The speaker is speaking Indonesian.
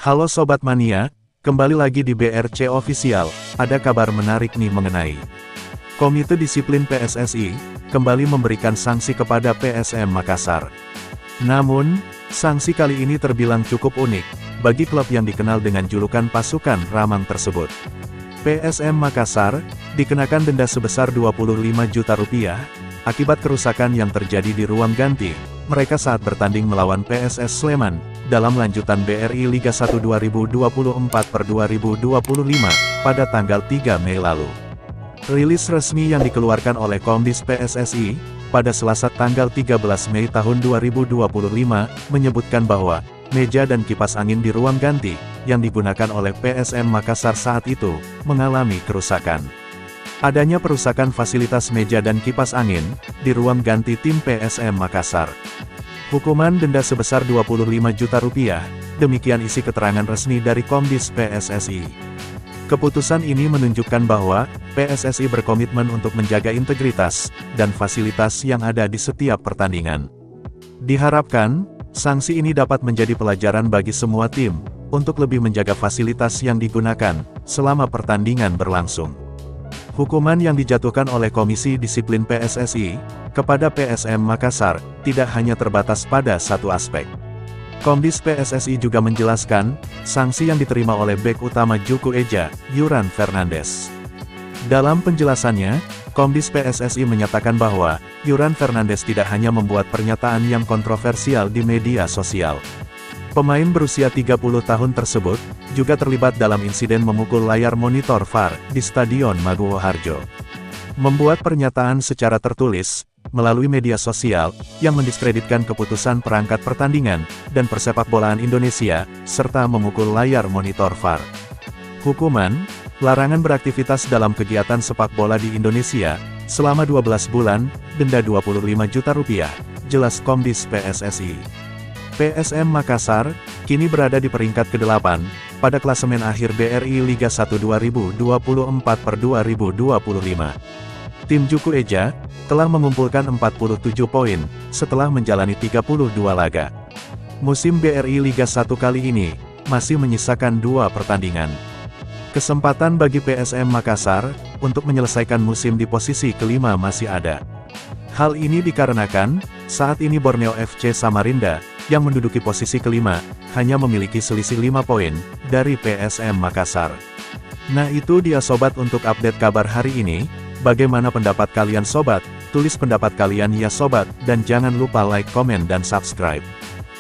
Halo Sobat Mania, kembali lagi di BRC Official, ada kabar menarik nih mengenai Komite Disiplin PSSI, kembali memberikan sanksi kepada PSM Makassar. Namun, sanksi kali ini terbilang cukup unik, bagi klub yang dikenal dengan julukan pasukan ramang tersebut. PSM Makassar, dikenakan denda sebesar 25 juta rupiah, akibat kerusakan yang terjadi di ruang ganti, mereka saat bertanding melawan PSS Sleman, dalam lanjutan BRI Liga 1 2024/2025, pada tanggal 3 Mei lalu. Rilis resmi yang dikeluarkan oleh Komdis PSSI, pada Selasa tanggal 13 Mei tahun 2025, menyebutkan bahwa, meja dan kipas angin di ruang ganti, yang digunakan oleh PSM Makassar saat itu, mengalami kerusakan. Adanya perusakan fasilitas meja dan kipas angin, di ruang ganti tim PSM Makassar. Hukuman denda sebesar 25 juta rupiah, demikian isi keterangan resmi dari Komdis PSSI. Keputusan ini menunjukkan bahwa, PSSI berkomitmen untuk menjaga integritas, dan fasilitas yang ada di setiap pertandingan. Diharapkan, sanksi ini dapat menjadi pelajaran bagi semua tim, untuk lebih menjaga fasilitas yang digunakan, selama pertandingan berlangsung. Hukuman yang dijatuhkan oleh Komisi Disiplin PSSI, kepada PSM Makassar, tidak hanya terbatas pada satu aspek. Komdis PSSI juga menjelaskan, sanksi yang diterima oleh bek utama Juku Eja, Yuran Fernandes. Dalam penjelasannya, Komdis PSSI menyatakan bahwa, Yuran Fernandes tidak hanya membuat pernyataan yang kontroversial di media sosial. Pemain berusia 30 tahun tersebut, juga terlibat dalam insiden memukul layar monitor VAR, di Stadion Maguwo Harjo. Membuat pernyataan secara tertulis, melalui media sosial, yang mendiskreditkan keputusan perangkat pertandingan, dan persepakbolaan Indonesia, serta memukul layar monitor VAR. Hukuman, larangan beraktivitas dalam kegiatan sepak bola di Indonesia, selama 12 bulan, denda 25 juta rupiah, jelas Komdis PSSI. PSM Makassar, kini berada di peringkat ke-8, pada klasemen akhir BRI Liga 1 2024/2025. Tim Juku Eja, telah mengumpulkan 47 poin, setelah menjalani 32 laga. Musim BRI Liga 1 kali ini, masih menyisakan 2 pertandingan. Kesempatan bagi PSM Makassar, untuk menyelesaikan musim di posisi kelima masih ada. Hal ini dikarenakan, saat ini Borneo FC Samarinda, yang menduduki posisi kelima, hanya memiliki selisih 5 poin, dari PSM Makassar. Nah itu dia sobat untuk update kabar hari ini, bagaimana pendapat kalian sobat? Tulis pendapat kalian ya sobat, dan jangan lupa like, komen dan subscribe.